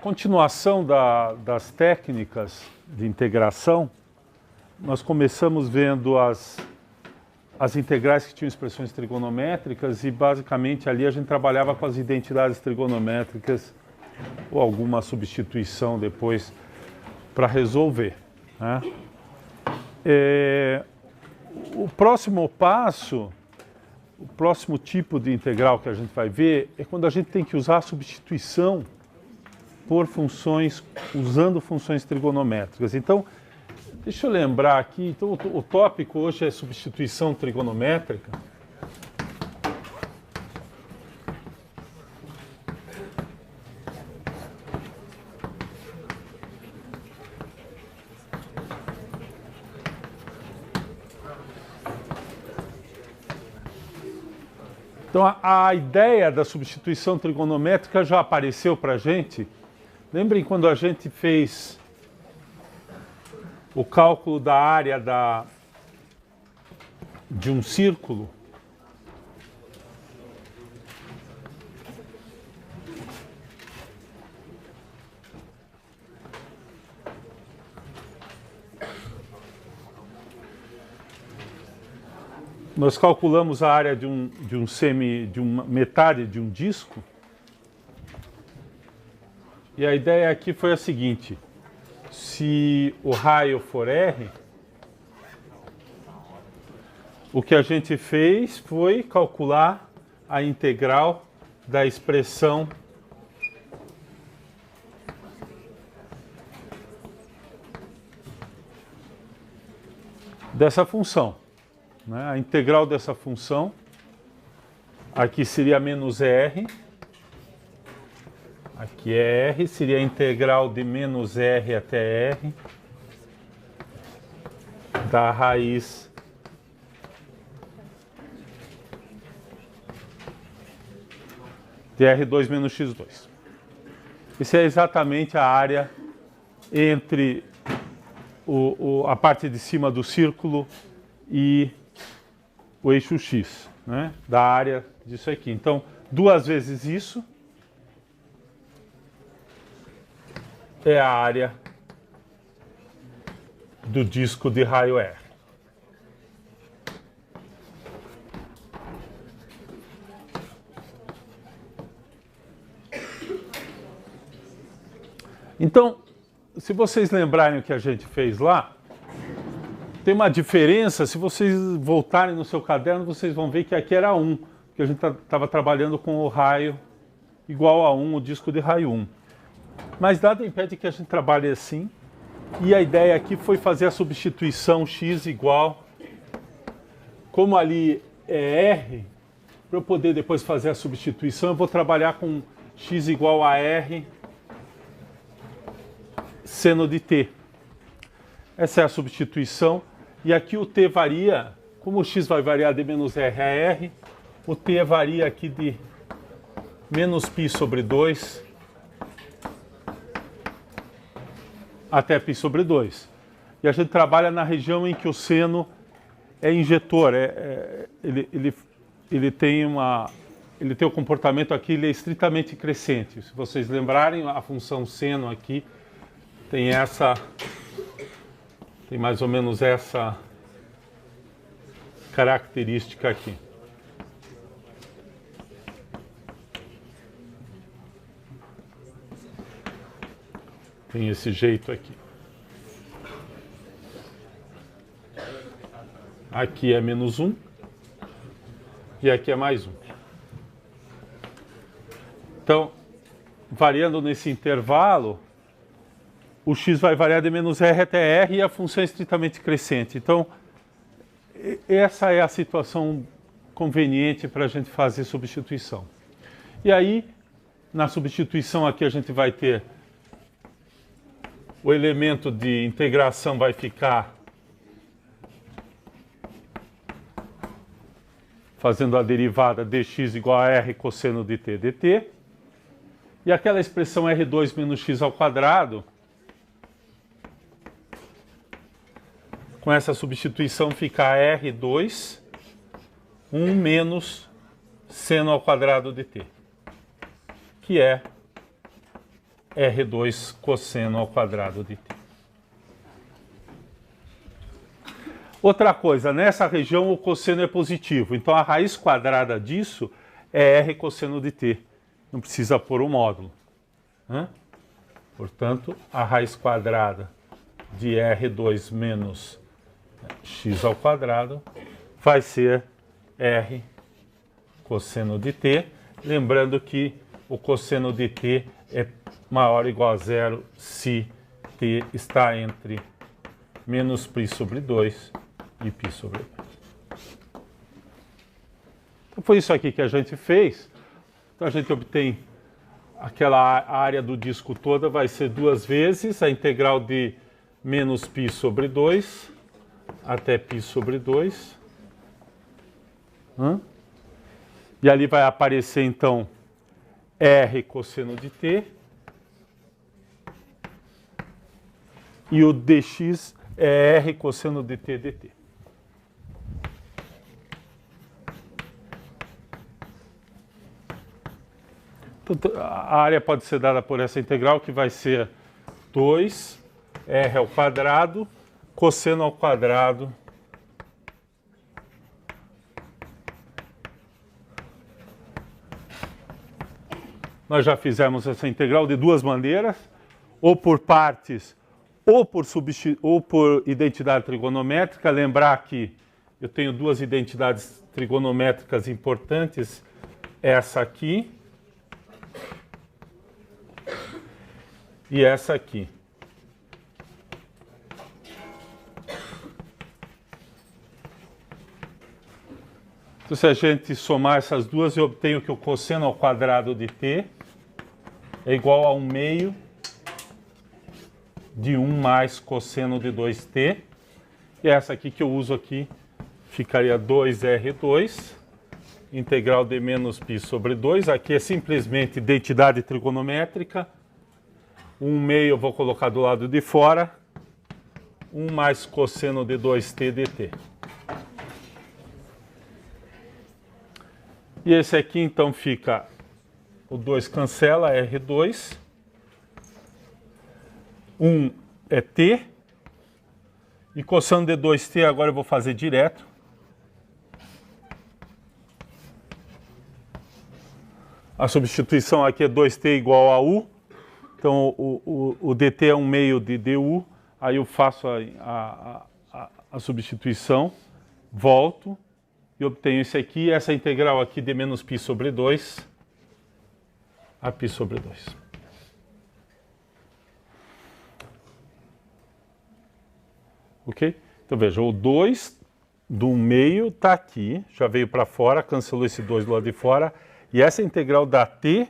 continuação das técnicas de integração, nós começamos vendo as integrais que tinham expressões trigonométricas e basicamente ali a gente trabalhava com as identidades trigonométricas ou alguma substituição depois para resolver, né? O próximo passo, o próximo tipo de integral que a gente vai ver é quando a gente tem que usar a substituição por funções, usando funções trigonométricas. Então, deixa eu lembrar aqui, então, o tópico hoje é substituição trigonométrica. Então, a ideia da substituição trigonométrica já apareceu para a gente. Lembrem quando a gente fez o cálculo da área de um círculo? Nós calculamos a área de uma metade de um disco. E a ideia aqui foi a seguinte: se o raio for R, o que a gente fez foi calcular a integral da expressão dessa função, né? A integral dessa função aqui seria menos R. Aqui é R, seria a integral de menos R até R da raiz de R2 menos X2. Isso é exatamente a área entre a parte de cima do círculo e o eixo X, né? Da área disso aqui. Então, duas vezes isso é a área do disco de raio R. Então, se vocês lembrarem o que a gente fez lá, tem uma diferença. Se vocês voltarem no seu caderno, vocês vão ver que aqui era 1, porque a gente estava trabalhando com o raio igual a 1, o disco de raio 1. Mas nada impede que a gente trabalhe assim. E a ideia aqui foi fazer a substituição x igual, como ali é R, para eu poder depois fazer a substituição, eu vou trabalhar com x igual a R seno de t. Essa é a substituição. E aqui o t varia, como o x vai variar de menos R a R, o t varia aqui de menos π sobre 2 até π sobre 2. E a gente trabalha na região em que o seno é injetor. Ele tem o comportamento aqui, ele é estritamente crescente. Se vocês lembrarem, a função seno aqui tem mais ou menos essa característica aqui. Tem esse jeito aqui. Aqui é menos 1 e aqui é mais 1. Então, variando nesse intervalo, o x vai variar de menos R até R e a função é estritamente crescente. Então, essa é a situação conveniente para a gente fazer substituição. E aí, na substituição aqui a gente vai ter o elemento de integração vai ficar fazendo a derivada dx igual a R cosseno de t dt. E aquela expressão R2 menos x ao quadrado, com essa substituição fica R2, 1 menos seno ao quadrado de t, que é R2 cosseno ao quadrado de t. Outra coisa, nessa região o cosseno é positivo, então a raiz quadrada disso é R cosseno de t. Não precisa pôr o módulo. Portanto, a raiz quadrada de R2 menos x ao quadrado vai ser R cosseno de t. Lembrando que o cosseno de t é maior ou igual a zero se t está entre menos π sobre 2 e π sobre 2. Então foi isso aqui que a gente fez. Então a gente obtém aquela área do disco toda, vai ser duas vezes a integral de menos π sobre 2 até π sobre 2. E ali vai aparecer então R cosseno de t. E o dx é R cosseno de t dt. A área pode ser dada por essa integral, que vai ser 2 R ao quadrado, cosseno ao quadrado nós já fizemos essa integral de duas maneiras, ou por partes, ou por identidade trigonométrica. Lembrar que eu tenho duas identidades trigonométricas importantes, essa aqui e essa aqui. Então, se a gente somar essas duas, eu obtenho que o cosseno ao quadrado de t é igual a 1 meio de 1 mais cosseno de 2t. E essa aqui que eu uso aqui ficaria 2R2, integral de menos π sobre 2. Aqui é simplesmente identidade trigonométrica. 1 meio eu vou colocar do lado de fora. 1 mais cosseno de 2t dt. E esse aqui então fica, o 2 cancela, R2. 1 é t. E cosseno de 2t agora eu vou fazer direto. A substituição aqui é 2t igual a u. Então o dt é 1 meio de du. Aí eu faço a substituição, volto e obtenho isso aqui. Essa integral aqui de menos π sobre 2 a π sobre 2. Ok? Então veja, o 2 do 1 meio está aqui, já veio para fora, cancelou esse 2 do lado de fora. E essa integral dá t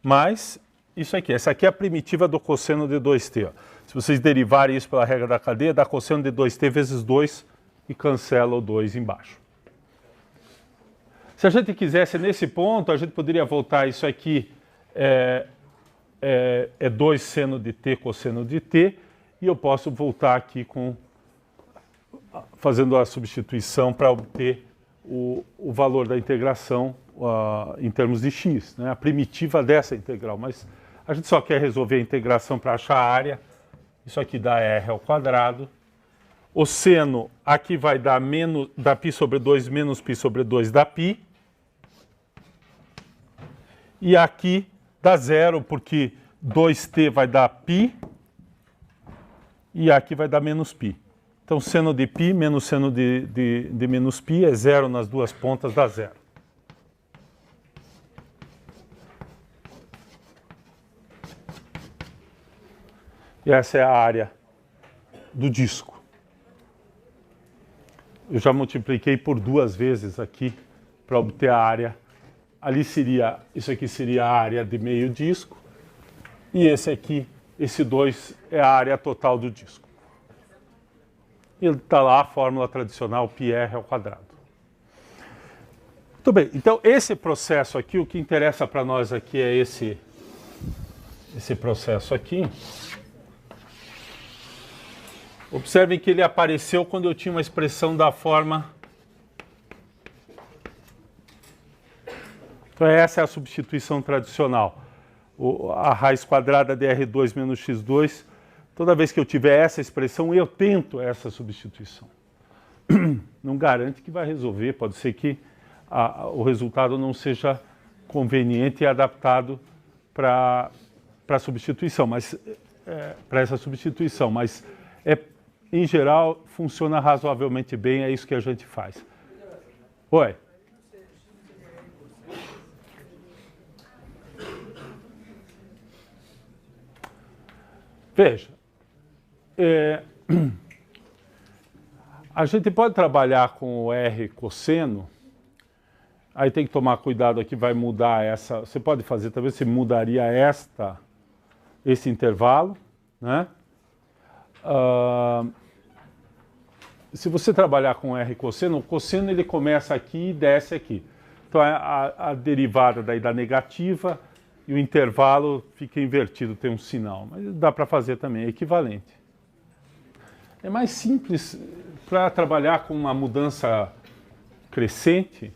mais isso aqui. Essa aqui é a primitiva do cosseno de 2t. Ó. Se vocês derivarem isso pela regra da cadeia, dá cosseno de 2t vezes 2 e cancela o 2 embaixo. Se a gente quisesse nesse ponto, a gente poderia voltar isso aqui, é 2 seno de t cosseno de t, e eu posso voltar aqui fazendo a substituição para obter o valor da integração em termos de x, né? A primitiva dessa integral. Mas a gente só quer resolver a integração para achar a área. Isso aqui dá r ao quadrado. O seno aqui vai dar π sobre 2 menos π sobre 2 dá π. E aqui dá zero, porque 2t vai dar π. E aqui vai dar menos π. Então, seno de π menos seno de menos π é zero nas duas pontas, dá zero. E essa é a área do disco. Eu já multipliquei por duas vezes aqui para obter a área. Ali seria, isso aqui seria a área de meio disco. E esse aqui, esse 2 é a área total do disco. E está lá a fórmula tradicional πr ao quadrado. Muito bem, então esse processo aqui, o que interessa para nós aqui é esse processo aqui. Observem que ele apareceu quando eu tinha uma expressão da forma... Então essa é a substituição tradicional. a raiz quadrada de R2 menos x2. Toda vez que eu tiver essa expressão, eu tento essa substituição. Não garante que vai resolver, pode ser que o resultado não seja conveniente e adaptado para a substituição, mas para essa substituição, mas em geral funciona razoavelmente bem, é isso que a gente faz. Oi. Veja, a gente pode trabalhar com o R cosseno, aí tem que tomar cuidado aqui, vai mudar essa, você pode fazer, talvez você mudaria esse intervalo, né? Se você trabalhar com R cosseno, o cosseno ele começa aqui e desce aqui. Então a derivada daí da negativa e o intervalo fica invertido, tem um sinal, mas dá para fazer também, é equivalente. É mais simples para trabalhar com uma mudança crescente,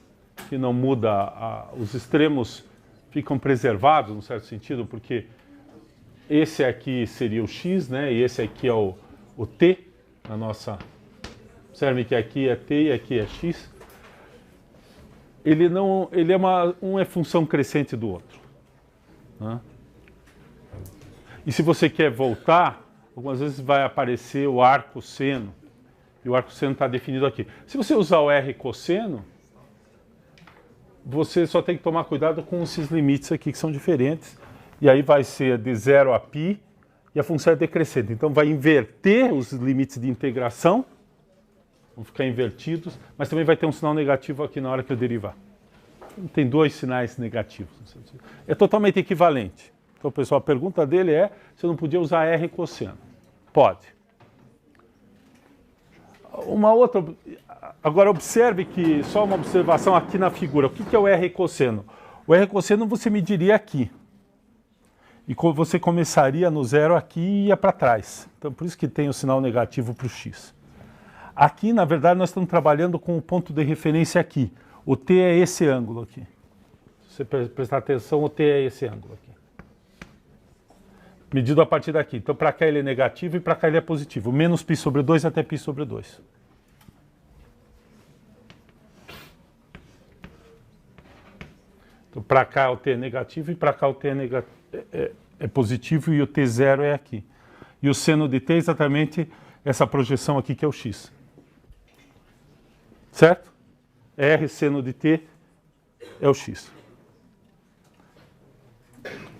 que não muda, os extremos ficam preservados, num certo sentido, porque esse aqui seria o x, né? E esse aqui é o t, na nossa... Observe que aqui é t e aqui é x. Um é função crescente do outro. Né? E se você quer voltar, algumas vezes vai aparecer o arco seno, e o arco seno está definido aqui. Se você usar o R cosseno, você só tem que tomar cuidado com esses limites aqui que são diferentes, e aí vai ser de 0 a π, e a função é decrescente. Então vai inverter os limites de integração, vão ficar invertidos, mas também vai ter um sinal negativo aqui na hora que eu derivar. Tem dois sinais negativos. É totalmente equivalente. Então, pessoal, a pergunta dele é se eu não podia usar R cosseno. Pode. Uma outra... Agora, observe que, só uma observação aqui na figura. O que é o R cosseno? O R cosseno você mediria aqui. E você começaria no zero aqui e ia para trás. Então, por isso que tem o sinal negativo para o x. Aqui, na verdade, nós estamos trabalhando com o ponto de referência aqui. O t é esse ângulo aqui. Se você prestar atenção, o t é esse ângulo aqui. Medido a partir daqui. Então, para cá ele é negativo e para cá ele é positivo. Menos π sobre 2 até π sobre 2. Então, para cá o t é negativo e para cá o t é positivo e o t0 é aqui. E o seno de t é exatamente essa projeção aqui que é o x. Certo? R seno de t é o x.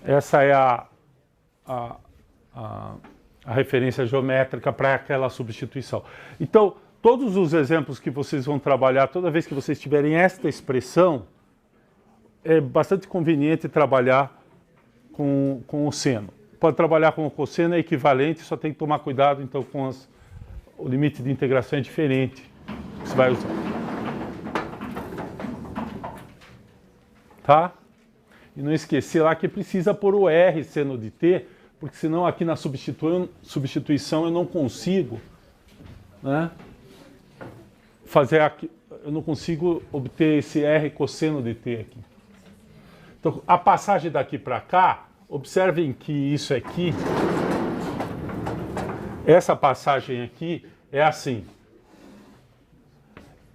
Essa é a referência geométrica para aquela substituição. Então, todos os exemplos que vocês vão trabalhar, toda vez que vocês tiverem esta expressão, é bastante conveniente trabalhar com o seno. Pode trabalhar com o cosseno, é equivalente, só tem que tomar cuidado então com o limite de integração é diferente que você vai usar. Tá? E não esquecer lá que precisa pôr o R seno de t, porque senão aqui na substituição eu não consigo, né, eu não consigo obter esse R cosseno de t aqui. Então, a passagem daqui para cá, observem que isso aqui, essa passagem aqui é assim.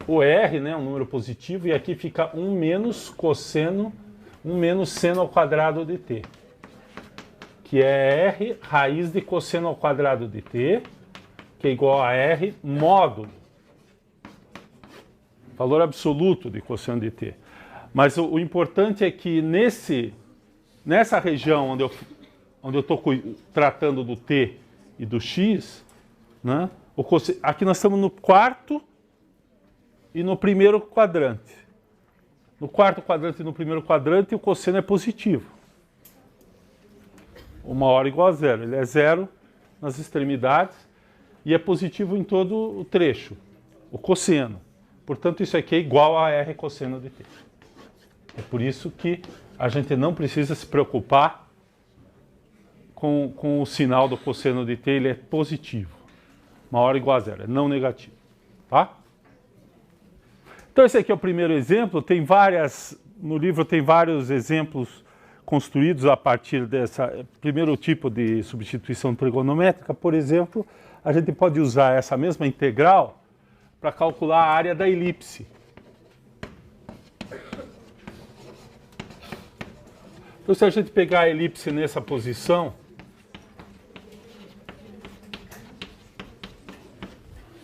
O R, né, um número positivo, e aqui fica 1 menos cosseno, 1 menos seno ao quadrado de t, que é R raiz de cosseno ao quadrado de t, que é igual a R módulo, valor absoluto de cosseno de t. Mas o importante é que nessa região onde eu estou tratando do t e do x, né, aqui nós estamos no quarto e no primeiro quadrante. No quarto quadrante e no primeiro quadrante o cosseno é positivo. 1/hora igual a zero. Ele é zero nas extremidades e é positivo em todo o trecho, o cosseno. Portanto, isso aqui é igual a R cosseno de t. É por isso que a gente não precisa se preocupar com o sinal do cosseno de t, ele é positivo. 1/hora igual a zero, é não negativo. Tá? Então esse aqui é o primeiro exemplo, no livro tem vários exemplos construídos a partir dessa primeiro tipo de substituição trigonométrica. Por exemplo, a gente pode usar essa mesma integral para calcular a área da elipse. Então, se a gente pegar a elipse nessa posição,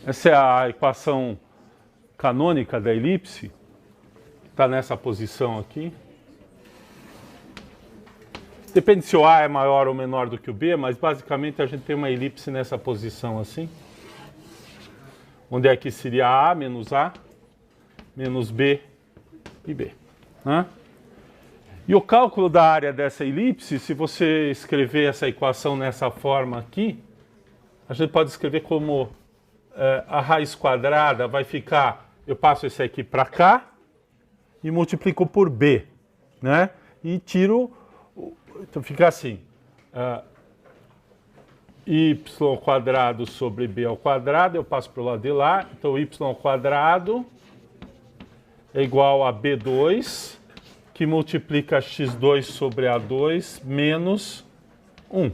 essa é a equação canônica da elipse, está nessa posição aqui. Depende se o A é maior ou menor do que o B, mas basicamente a gente tem uma elipse nessa posição assim. Onde é que seria A menos B e B, né? E o cálculo da área dessa elipse, se você escrever essa equação nessa forma aqui, a gente pode escrever como a raiz quadrada vai ficar, eu passo esse aqui para cá e multiplico por B, né? E tiro, então fica assim, y quadrado sobre b ao quadrado, eu passo para o lado de lá, então y ao quadrado é igual a b2, que multiplica x2 sobre a2 menos 1.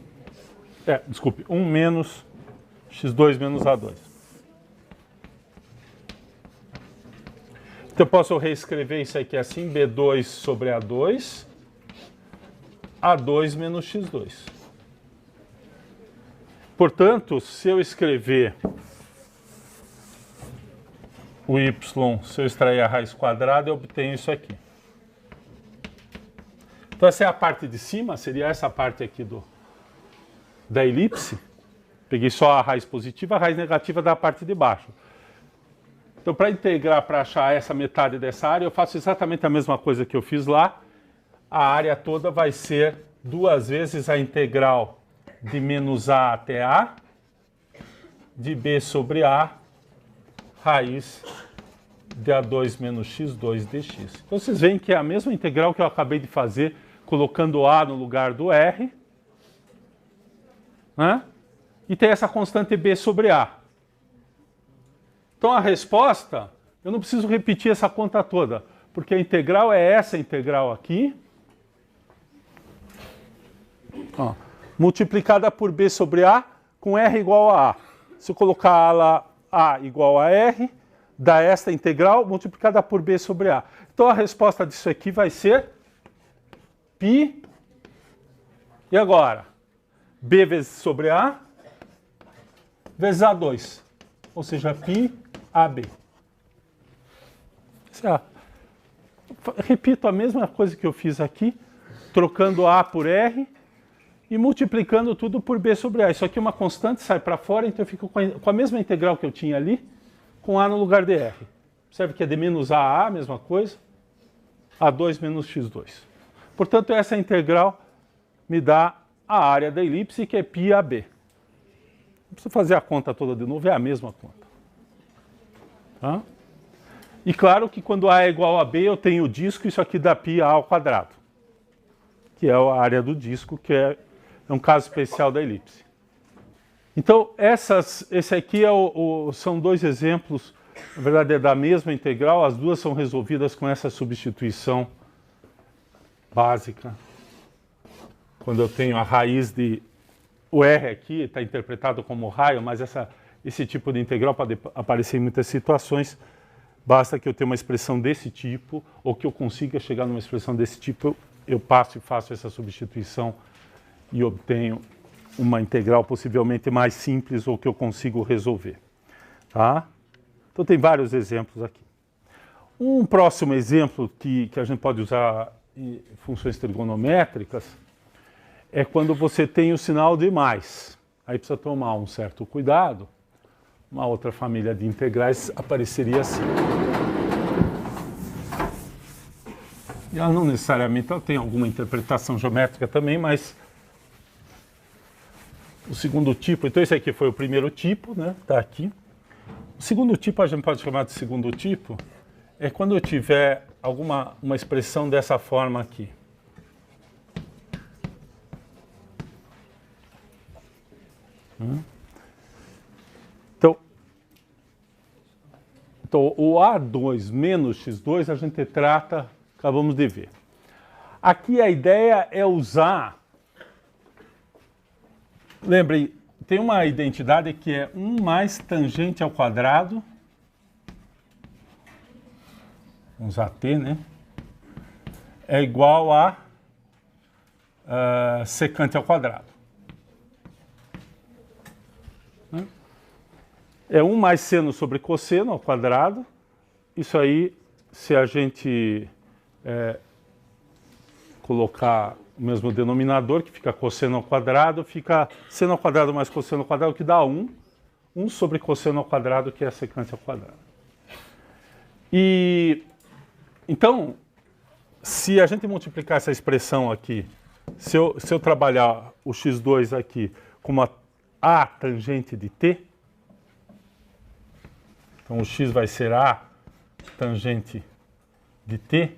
Desculpe, 1 menos x2 menos a2. Então eu posso reescrever isso aqui assim, b2 sobre a2, a2 menos x2. Portanto, se eu escrever o y, se eu extrair a raiz quadrada, eu obtenho isso aqui. Então essa é a parte de cima, seria essa parte aqui da elipse. Peguei só a raiz positiva, a raiz negativa da parte de baixo. Então para integrar, para achar essa metade dessa área, eu faço exatamente a mesma coisa que eu fiz lá. A área toda vai ser 2 vezes a integral de menos A até A, de B sobre A, raiz de A2 menos x2 dx. Então vocês veem que é a mesma integral que eu acabei de fazer, colocando A no lugar do R, né? E tem essa constante B sobre A. Então a resposta, eu não preciso repetir essa conta toda, porque a integral é essa integral aqui, ó, multiplicada por B sobre A, com R igual a A. Se eu colocar lá A igual a R, dá esta integral multiplicada por B sobre A. Então a resposta disso aqui vai ser π. E agora? B vezes sobre A vezes A2. Ou seja, π AB. Repito a mesma coisa que eu fiz aqui, trocando A por R e multiplicando tudo por B sobre A. Isso aqui é uma constante, sai para fora, então eu fico com a mesma integral que eu tinha ali, com A no lugar de R. Observe que é de menos a mesma coisa, A2 menos x2. Portanto, essa integral me dá a área da elipse, que é π AB. Não precisa fazer a conta toda de novo, é a mesma conta. Tá? E claro que quando A é igual a B, eu tenho o disco, isso aqui dá π A ao quadrado, que é a área do disco, que é um caso especial da elipse. Então, esse aqui são 2 exemplos, na verdade é da mesma integral, as duas são resolvidas com essa substituição básica. Quando eu tenho a raiz de... O R aqui está interpretado como raio, mas esse tipo de integral pode aparecer em muitas situações. Basta que eu tenha uma expressão desse tipo, ou que eu consiga chegar numa expressão desse tipo, eu passo e faço essa substituição e obtenho uma integral possivelmente mais simples ou que eu consigo resolver. Tá? Então tem vários exemplos aqui. Um próximo exemplo que a gente pode usar em funções trigonométricas é quando você tem o sinal de mais. Aí precisa tomar um certo cuidado. Uma outra família de integrais apareceria assim. E ela não necessariamente ela tem alguma interpretação geométrica também, mas o segundo tipo, então esse aqui foi o primeiro tipo, né? Está aqui. O segundo tipo, a gente pode chamar de segundo tipo, é quando eu tiver uma expressão dessa forma aqui. Então, o A2 menos x2 a gente trata, acabamos de ver. Aqui a ideia é usar... Lembrem, tem uma identidade que é 1 mais tangente ao quadrado. Vamos usar t, né? É igual a secante ao quadrado. É 1 mais seno sobre cosseno ao quadrado. Isso aí, se a gente colocar o mesmo denominador, que fica cosseno ao quadrado, fica seno ao quadrado mais cosseno ao quadrado, que dá 1. 1 sobre cosseno ao quadrado, que é secante ao quadrado. E, então, se a gente multiplicar essa expressão aqui, se eu trabalhar o x2 aqui como a tangente de t, então o x vai ser a tangente de t,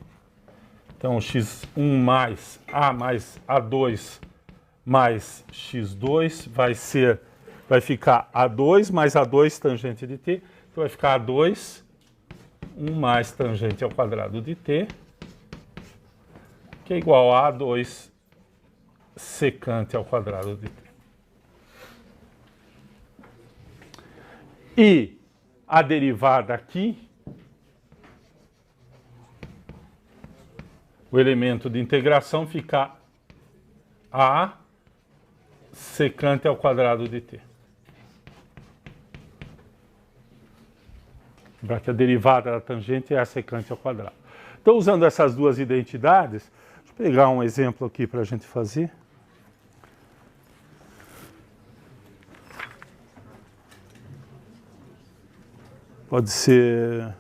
então x1 mais a2 mais x2 vai ficar a2 mais a2 tangente de t, então vai ficar a2, 1 mais tangente ao quadrado de t, que é igual a A2 secante ao quadrado de t. E a derivada aqui, o elemento de integração fica A secante ao quadrado de t. Lembrar que a derivada da tangente é a secante ao quadrado. Então, usando essas duas identidades, deixa eu pegar um exemplo aqui para a gente fazer. Pode ser...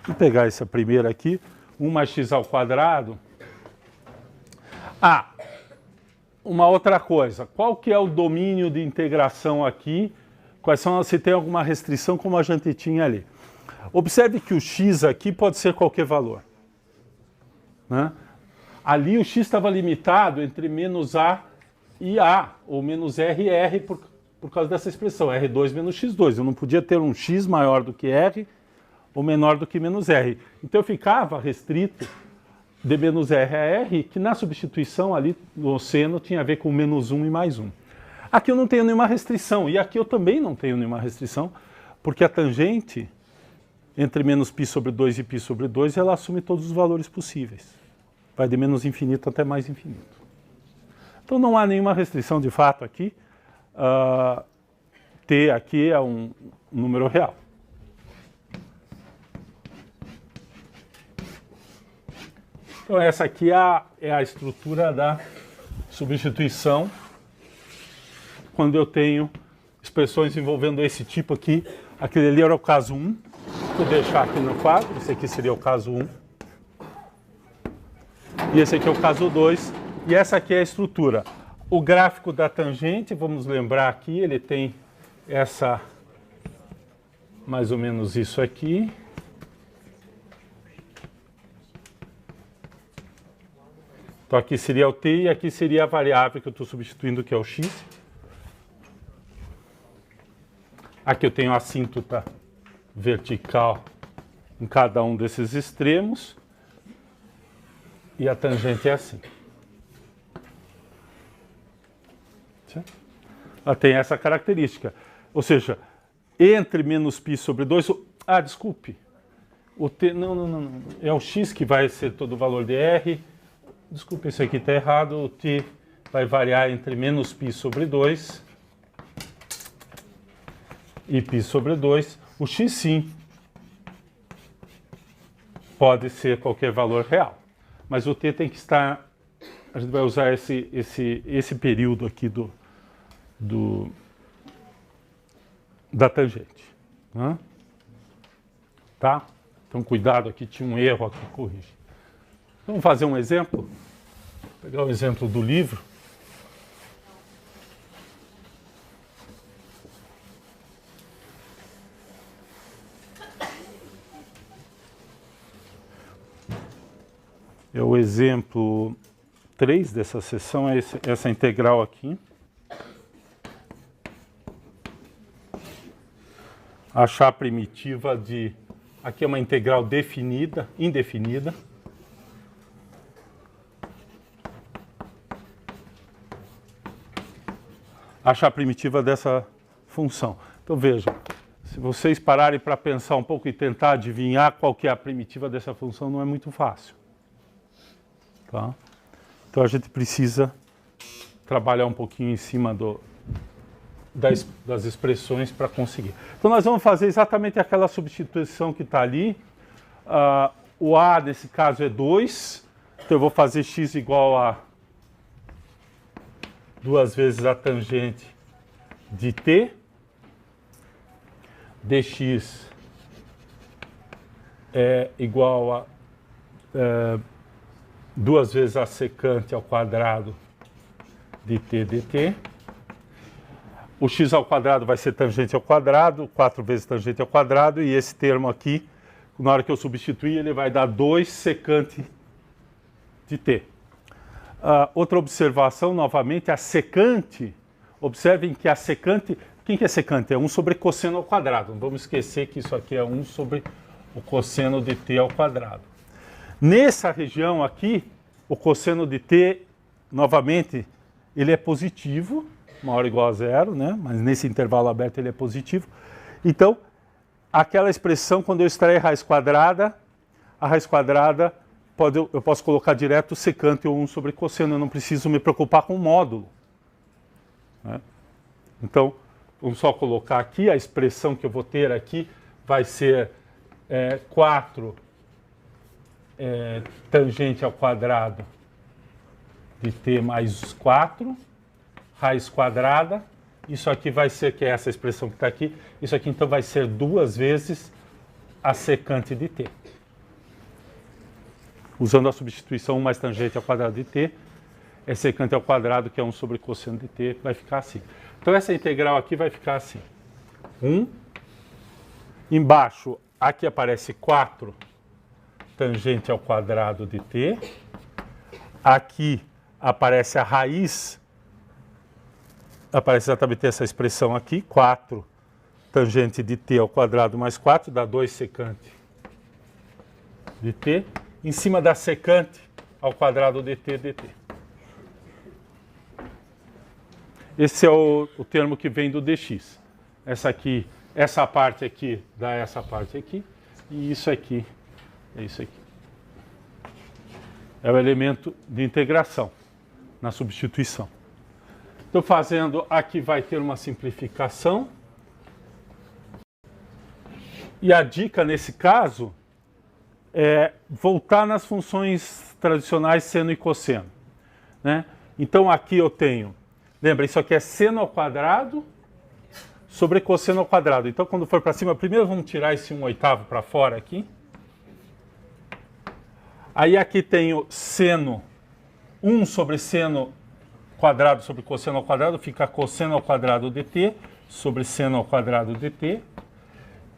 Vou pegar essa primeira aqui, 1 mais x ao quadrado. Ah, uma outra coisa, qual que é o domínio de integração aqui? Quais são, se tem alguma restrição como a gente tinha ali? Observe que o x aqui pode ser qualquer valor, né? Ali o x estava limitado entre menos a e a, ou menos r e r por causa dessa expressão, r2 menos x2. Eu não podia ter um x maior do que r ou menor do que menos r. Então eu ficava restrito de menos r a r, que na substituição ali no seno tinha a ver com menos 1 e mais 1. Aqui eu não tenho nenhuma restrição, e aqui eu também não tenho nenhuma restrição, porque a tangente entre menos π sobre 2 e π sobre 2, ela assume todos os valores possíveis. Vai de menos infinito até mais infinito. Então não há nenhuma restrição de fato aqui. T aqui é um número real. Então essa aqui é a estrutura da substituição quando eu tenho expressões envolvendo esse tipo aqui. Aquele ali era o caso 1. Vou deixar aqui no quadro. Esse aqui seria o caso 1. E esse aqui é o caso 2. E essa aqui é a estrutura. O gráfico da tangente, vamos lembrar aqui, ele tem essa, mais ou menos isso aqui. Então aqui seria o t e aqui seria a variável que eu estou substituindo, que é o x. Aqui eu tenho a assíntota vertical em cada um desses extremos. E a tangente é assim. Ela tem essa característica. Ou seja, entre menos π sobre 2... Ah, desculpe. O t... Não. É o x que vai ser todo o valor de r. Desculpe, isso aqui está errado. O t vai variar entre menos π sobre 2 e π sobre 2. O x, sim, pode ser qualquer valor real. Mas o t tem que estar... A gente vai usar esse período aqui da tangente. Né? Tá? Então, cuidado aqui, tinha um erro aqui, corrige. Vamos fazer um exemplo? Vou pegar o exemplo do livro. É o exemplo 3 dessa seção, é essa integral aqui. Achar a primitiva de Aqui é uma integral definida, indefinida. Achar a primitiva dessa função. Então vejam, se vocês pararem para pensar um pouco e tentar adivinhar qual que é a primitiva dessa função, não é muito fácil. Tá? Então a gente precisa trabalhar um pouquinho em cima das expressões para conseguir. Então nós vamos fazer exatamente aquela substituição que está ali. O A nesse caso é 2, então eu vou fazer x igual a 2 vezes a tangente de t, dx é igual a 2 vezes a secante ao quadrado de t dt. O x ao quadrado vai ser tangente ao quadrado, 4 vezes tangente ao quadrado, e esse termo aqui, na hora que eu substituir, ele vai dar 2 secante de t. Outra observação, novamente, a secante. Observem que a secante... Quem que é secante? É 1 sobre cosseno ao quadrado. Não vamos esquecer que isso aqui é 1 sobre o cosseno de t ao quadrado. Nessa região aqui, o cosseno de t, novamente, ele é positivo, maior ou igual a zero, né? Mas nesse intervalo aberto ele é positivo. Então, aquela expressão, quando eu extrair raiz quadrada, a raiz quadrada... eu posso colocar direto secante ou 1 sobre cosseno, eu não preciso me preocupar com o módulo. Né? Então, vamos só colocar aqui, a expressão que eu vou ter aqui vai ser 4 tangente ao quadrado de t mais 4, raiz quadrada. Isso aqui vai ser, que é essa expressão que está aqui, isso aqui então vai ser 2 vezes a secante de t. Usando a substituição 1 mais tangente ao quadrado de t, é secante ao quadrado, que é 1 sobre cosseno de t, vai ficar assim. Então essa integral aqui vai ficar assim. 1. Embaixo, aqui aparece 4 tangente ao quadrado de t. Aqui aparece a raiz, aparece exatamente essa expressão aqui, 4 tangente de t ao quadrado mais 4, dá 2 secante de t. Em cima da secante ao quadrado dt dt. Esse é o termo que vem do dx. Essa parte aqui dá essa parte aqui, e isso aqui é isso aqui. É o elemento de integração na substituição. Estou fazendo, aqui vai ter uma simplificação. E a dica nesse caso é voltar nas funções tradicionais seno e cosseno. Né? Então aqui eu tenho, lembra, isso aqui é seno ao quadrado sobre cosseno ao quadrado. Então quando for para cima, primeiro vamos tirar esse 1/8 para fora aqui. Aí aqui tenho seno, 1 sobre seno quadrado sobre cosseno ao quadrado, fica cosseno ao quadrado dt sobre seno ao quadrado dt.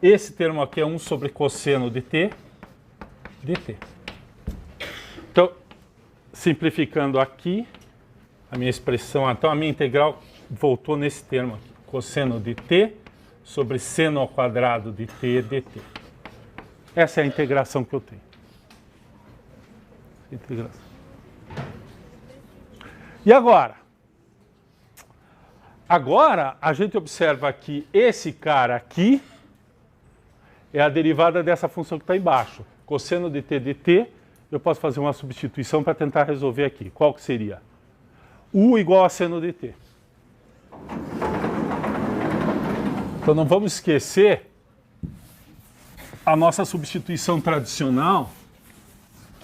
Esse termo aqui é 1 sobre cosseno dt. dt. Então, simplificando aqui, a minha expressão, então a minha integral voltou nesse termo aqui, cosseno de t sobre seno ao quadrado de t dt. Essa é a integração que eu tenho. Integração. E agora? Agora, a gente observa que esse cara aqui é a derivada dessa função que está embaixo. Cosseno de t dt, eu posso fazer uma substituição para tentar resolver aqui. Qual que seria? U igual a seno de t. Então não vamos esquecer a nossa substituição tradicional,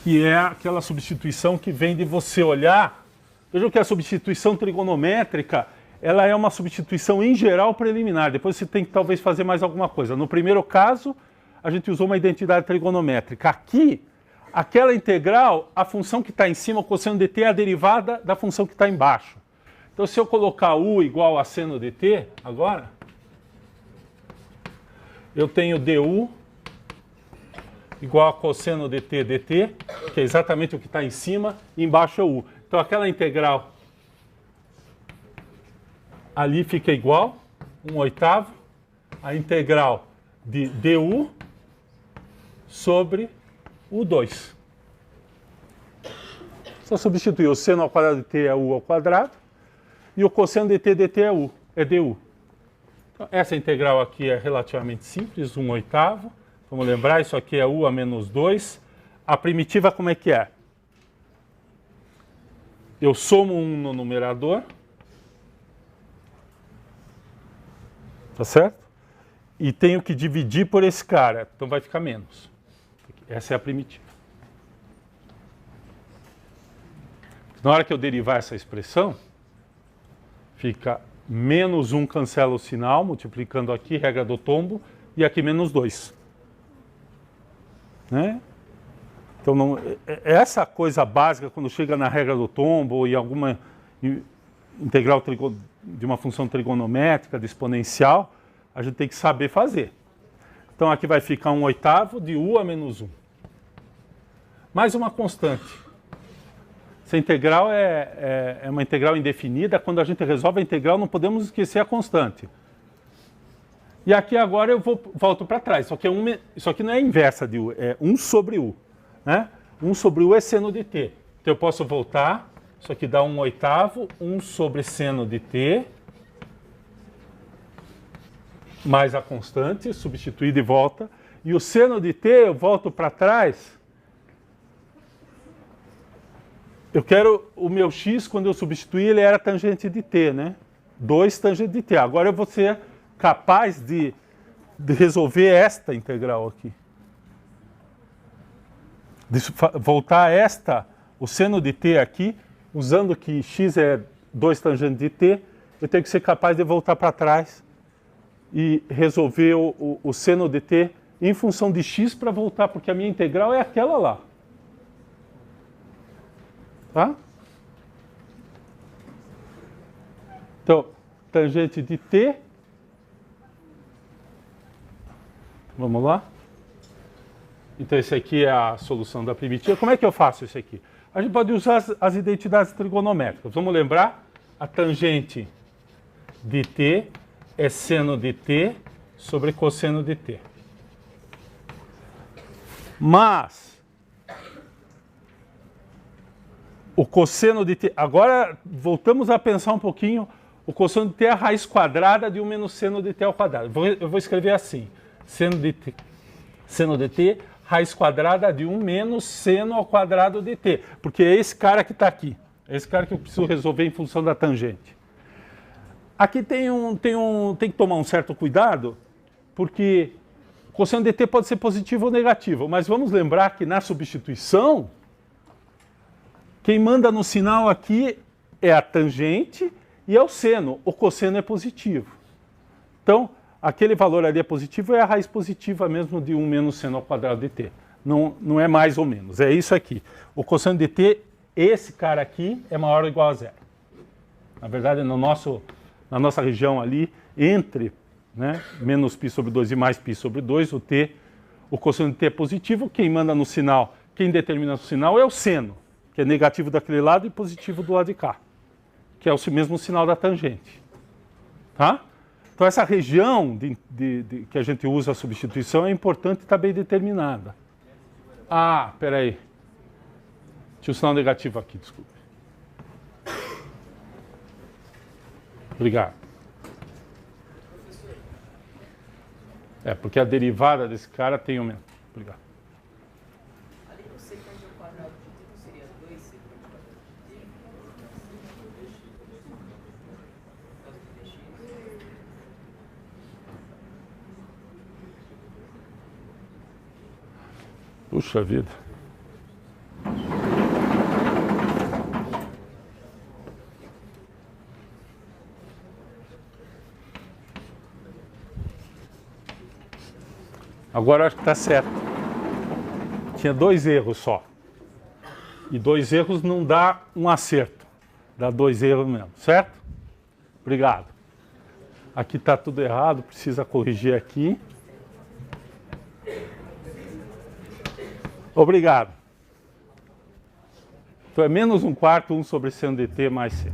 que é aquela substituição que vem de você olhar. Vejam que a substituição trigonométrica, ela é uma substituição em geral preliminar. Depois você tem que talvez fazer mais alguma coisa. No primeiro caso, a gente usou uma identidade trigonométrica. Aqui, aquela integral, a função que está em cima, o cosseno de t, é a derivada da função que está embaixo. Então, se eu colocar u igual a seno de t, agora, eu tenho du igual a cosseno de t dt, que é exatamente o que está em cima, e embaixo é u. Então, aquela integral ali fica igual, 1/8, a integral de du sobre o 2. Só substituir o seno ao quadrado de t é u ao quadrado e o cosseno de t dt é du. Então, essa integral aqui é relativamente simples, 1/8. Vamos lembrar, isso aqui é u a menos 2. A primitiva como é que é? Eu somo 1 no numerador. Tá certo? E tenho que dividir por esse cara, então vai ficar menos. Essa é a primitiva. Na hora que eu derivar essa expressão, fica menos 1 cancela o sinal, multiplicando aqui, regra do tombo, e aqui menos 2. Né? Então, não, essa coisa básica, quando chega na regra do tombo, ou em alguma integral de uma função trigonométrica, de exponencial, a gente tem que saber fazer. Então, aqui vai ficar 1/8 de u a menos 1. Mais uma constante. Essa integral é uma integral indefinida. Quando a gente resolve a integral, não podemos esquecer a constante. E aqui agora eu volto para trás. Isso aqui não é a inversa de u, é 1 sobre u. Né? 1 sobre u é seno de t. Então eu posso voltar, isso aqui dá 1/8, 1 sobre seno de t, mais a constante, substituir de volta. E o seno de t, eu volto para trás. Eu quero o meu x, quando eu substituir, ele era tangente de t, né? 2 tangente de t. Agora eu vou ser capaz de resolver esta integral aqui. De voltar o seno de t aqui, usando que x é 2 tangente de t, eu tenho que ser capaz de voltar para trás e resolver o seno de t em função de x para voltar, porque a minha integral é aquela lá. Tá? Então, tangente de t. Vamos lá? Então, esse aqui é a solução da primitiva. Como é que eu faço isso aqui? A gente pode usar as identidades trigonométricas. Vamos lembrar? A tangente de t é seno de t sobre cosseno de t. Mas o cosseno de t... Agora, voltamos a pensar um pouquinho. O cosseno de t é a raiz quadrada de 1 menos seno de t ao quadrado. Eu vou escrever assim. Seno de t, raiz quadrada de 1 menos seno ao quadrado de t. Porque é esse cara que está aqui. É esse cara que eu preciso resolver em função da tangente. Aqui tem que tomar um certo cuidado, porque o cosseno de t pode ser positivo ou negativo. Mas vamos lembrar que na substituição, quem manda no sinal aqui é a tangente e é o seno. O cosseno é positivo. Então, aquele valor ali é positivo, é a raiz positiva mesmo de 1 menos seno ao quadrado de t. Não é mais ou menos, é isso aqui. O cosseno de t, esse cara aqui, é maior ou igual a zero. Na verdade, na nossa região ali, entre, né, menos π sobre 2 e mais π sobre 2, o cosseno de t é positivo. Quem manda no sinal, quem determina o sinal é o seno, que é negativo daquele lado e positivo do lado de cá, que é o mesmo sinal da tangente. Tá? Então, essa região que a gente usa a substituição é importante e está bem determinada. Ah, peraí. Tinha o sinal negativo aqui, desculpe. Obrigado. Porque a derivada desse cara tem o mesmo. Obrigado. Ali no secante ao quadrado de t seria 2 secante ao quadrado de t. Puxa vida. Agora acho que está certo. Tinha 2 erros só. E 2 erros não dá um acerto. Dá 2 erros mesmo, certo? Obrigado. Aqui está tudo errado, precisa corrigir aqui. Obrigado. Então é menos 1/4, 1 sobre seno de t mais c.